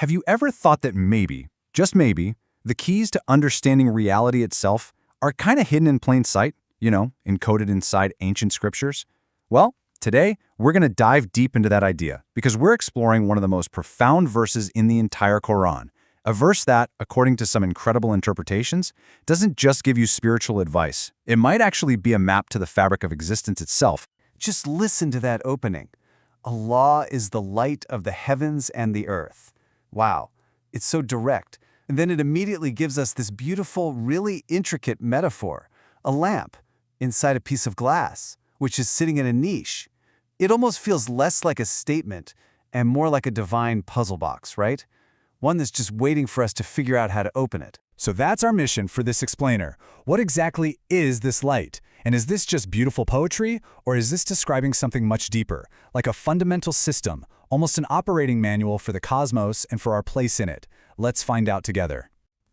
Have you ever thought that maybe, just maybe, the keys to understanding reality itself are kind of hidden in plain sight, encoded inside ancient scriptures? Well, today, we're going to dive deep into that idea because we're exploring one of the most profound verses in the entire Quran. A verse that, according to some incredible interpretations, doesn't just give you spiritual advice. It might actually be a map to the fabric of existence itself. Just listen to that opening. Allah is the light of the heavens and the earth. Wow, it's so direct. And then it immediately gives us this beautiful, really intricate metaphor. A lamp inside a piece of glass, which is sitting in a niche. It almost feels less like a statement and more like a divine puzzle box, right? One that's just waiting for us to figure out how to open it. So that's our mission for this explainer. What exactly is this light? And is this just beautiful poetry, or is this describing something much deeper, like a fundamental system, almost an operating manual for the cosmos and for our place in it? Let's find out together.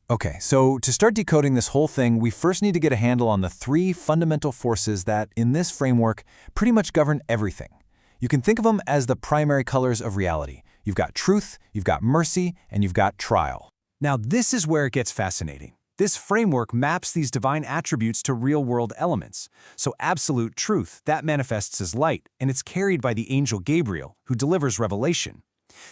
Okay, so to start decoding this whole thing, we first need to get a handle on the three fundamental forces that, in this framework, pretty much govern everything. You can think of them as the primary colors of reality. You've got truth, you've got mercy, and you've got trial. Now, this is where it gets fascinating. This framework maps these divine attributes to real-world elements. So absolute truth, that manifests as light, and it's carried by the angel Gabriel, who delivers revelation.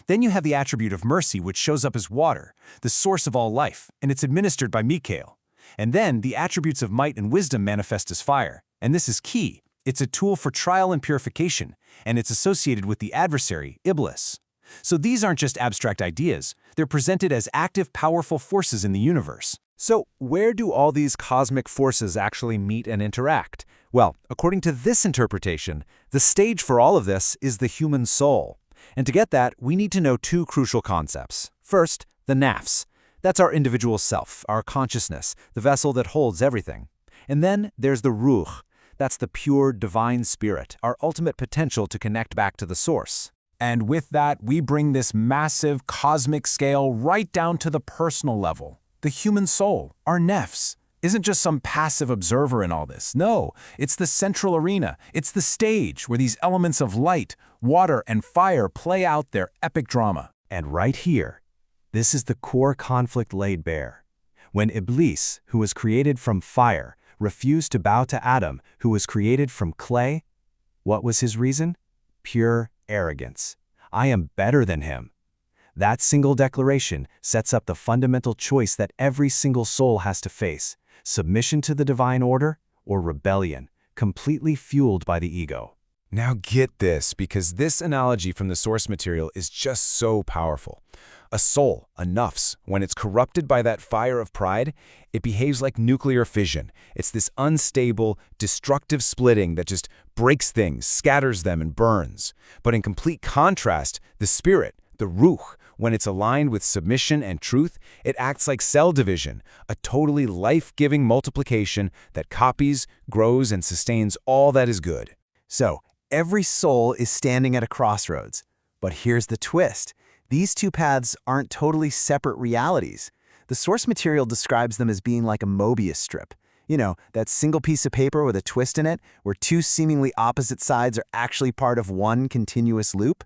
Then you have the attribute of mercy, which shows up as water, the source of all life, and it's administered by Mikael. And then the attributes of might and wisdom manifest as fire, and this is key. It's a tool for trial and purification, and it's associated with the adversary, Iblis. So these aren't just abstract ideas, they're presented as active, powerful forces in the universe. So where do all these cosmic forces actually meet and interact? Well, according to this interpretation, the stage for all of this is the human soul. And to get that, we need to know two crucial concepts. First, the nafs. That's our individual self, our consciousness, the vessel that holds everything. And then there's the ruh. That's the pure, divine spirit, our ultimate potential to connect back to the source. And with that, we bring this massive cosmic scale right down to the personal level. The human soul, our nefs, isn't just some passive observer in all this. No, it's the central arena. It's the stage where these elements of light, water, and fire play out their epic drama. And right here, this is the core conflict laid bare. When Iblis, who was created from fire, refused to bow to Adam, who was created from clay, what was his reason? Pure arrogance. I am better than him. That single declaration sets up the fundamental choice that every single soul has to face: submission to the divine order or rebellion, completely fueled by the ego. Now get this, because this analogy from the source material is just so powerful. A soul, a nafs, when it's corrupted by that fire of pride, it behaves like nuclear fission. It's this unstable, destructive splitting that just breaks things, scatters them, and burns. But in complete contrast, the spirit, the ruh, when it's aligned with submission and truth, it acts like cell division, a totally life-giving multiplication that copies, grows, and sustains all that is good. So, every soul is standing at a crossroads. But here's the twist. These two paths aren't totally separate realities. The source material describes them as being like a Mobius strip. You know, that single piece of paper with a twist in it, where two seemingly opposite sides are actually part of one continuous loop.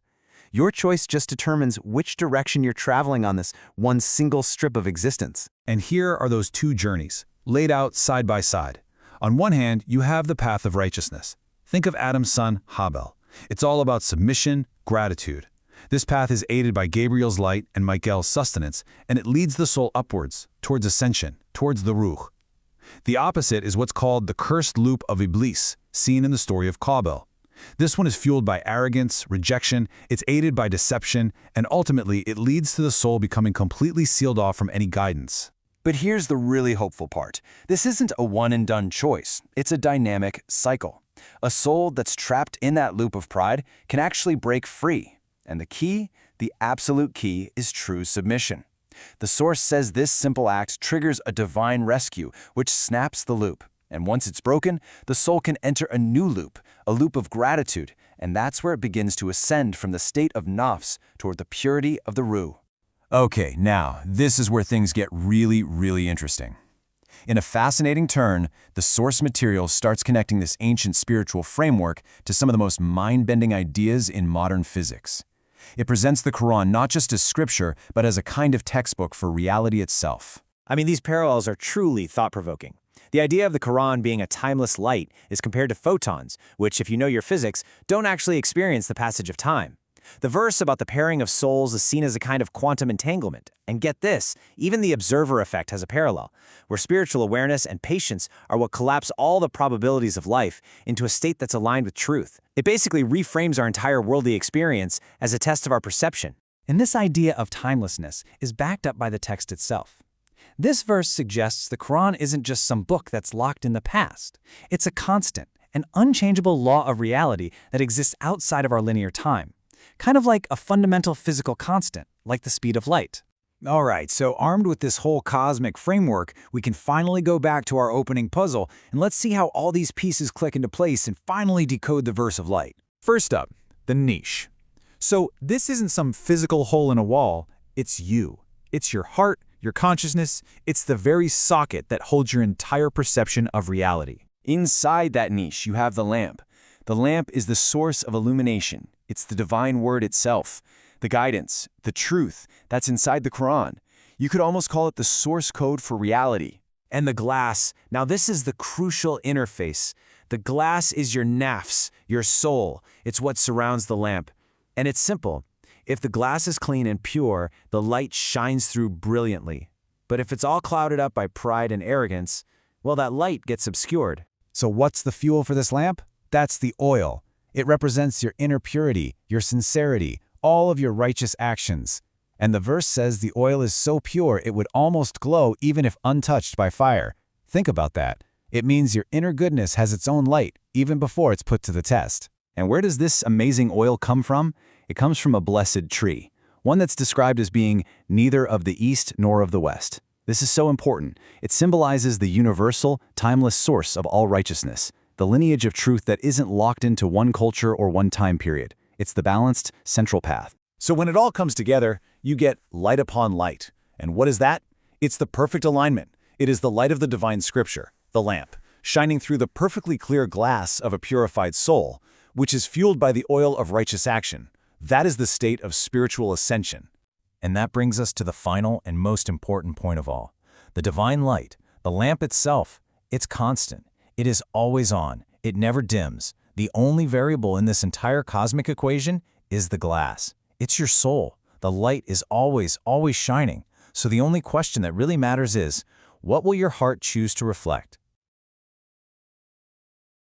Your choice just determines which direction you're traveling on this one single strip of existence. And here are those two journeys, laid out side by side. On one hand, you have the path of righteousness. Think of Adam's son, Habel. It's all about submission, gratitude. This path is aided by Gabriel's light and Michael's sustenance, and it leads the soul upwards, towards ascension, towards the ruh. The opposite is what's called the cursed loop of Iblis, seen in the story of Qabil. This one is fueled by arrogance, rejection, it's aided by deception, and ultimately it leads to the soul becoming completely sealed off from any guidance. But here's the really hopeful part. This isn't a one-and-done choice. It's a dynamic cycle. A soul that's trapped in that loop of pride can actually break free. And the key, the absolute key, is true submission. The source says this simple act triggers a divine rescue, which snaps the loop. And once it's broken, the soul can enter a new loop, a loop of gratitude, and that's where it begins to ascend from the state of nafs toward the purity of the ruh. Okay, now, this is where things get really, really interesting. In a fascinating turn, the source material starts connecting this ancient spiritual framework to some of the most mind-bending ideas in modern physics. It presents the Quran not just as scripture, but as a kind of textbook for reality itself. I mean, these parallels are truly thought-provoking. The idea of the Quran being a timeless light is compared to photons, which, if you know your physics, don't actually experience the passage of time. The verse about the pairing of souls is seen as a kind of quantum entanglement. And get this, even the observer effect has a parallel, where spiritual awareness and patience are what collapse all the probabilities of life into a state that's aligned with truth. It basically reframes our entire worldly experience as a test of our perception. And this idea of timelessness is backed up by the text itself. This verse suggests the Quran isn't just some book that's locked in the past. It's a constant, an unchangeable law of reality that exists outside of our linear time. Kind of like a fundamental physical constant, like the speed of light. All right, so armed with this whole cosmic framework, we can finally go back to our opening puzzle, and let's see how all these pieces click into place and finally decode the verse of light. First up, the niche. So this isn't some physical hole in a wall, it's you. It's your heart, your consciousness, it's the very socket that holds your entire perception of reality. Inside that niche, you have the lamp. The lamp is the source of illumination. It's the divine word itself, the guidance, the truth that's inside the Quran. You could almost call it the source code for reality. And the glass, now this is the crucial interface. The glass is your nafs, your soul. It's what surrounds the lamp. And it's simple. If the glass is clean and pure, the light shines through brilliantly. But if it's all clouded up by pride and arrogance, well, that light gets obscured. So what's the fuel for this lamp? That's the oil. It represents your inner purity, your sincerity, all of your righteous actions. And the verse says the oil is so pure it would almost glow even if untouched by fire. Think about that. It means your inner goodness has its own light, even before it's put to the test. And where does this amazing oil come from? It comes from a blessed tree, one that's described as being neither of the east nor of the west. This is so important. It symbolizes the universal, timeless source of all righteousness, the lineage of truth that isn't locked into one culture or one time period. It's the balanced, central path. So when it all comes together, you get light upon light. And what is that? It's the perfect alignment. It is the light of the divine scripture, the lamp, shining through the perfectly clear glass of a purified soul, which is fueled by the oil of righteous action. That is the state of spiritual ascension. And that brings us to the final and most important point of all. The divine light, the lamp itself, it's constant. It is always on. It never dims. The only variable in this entire cosmic equation is the glass. It's your soul. The light is always, always shining. So the only question that really matters is, what will your heart choose to reflect?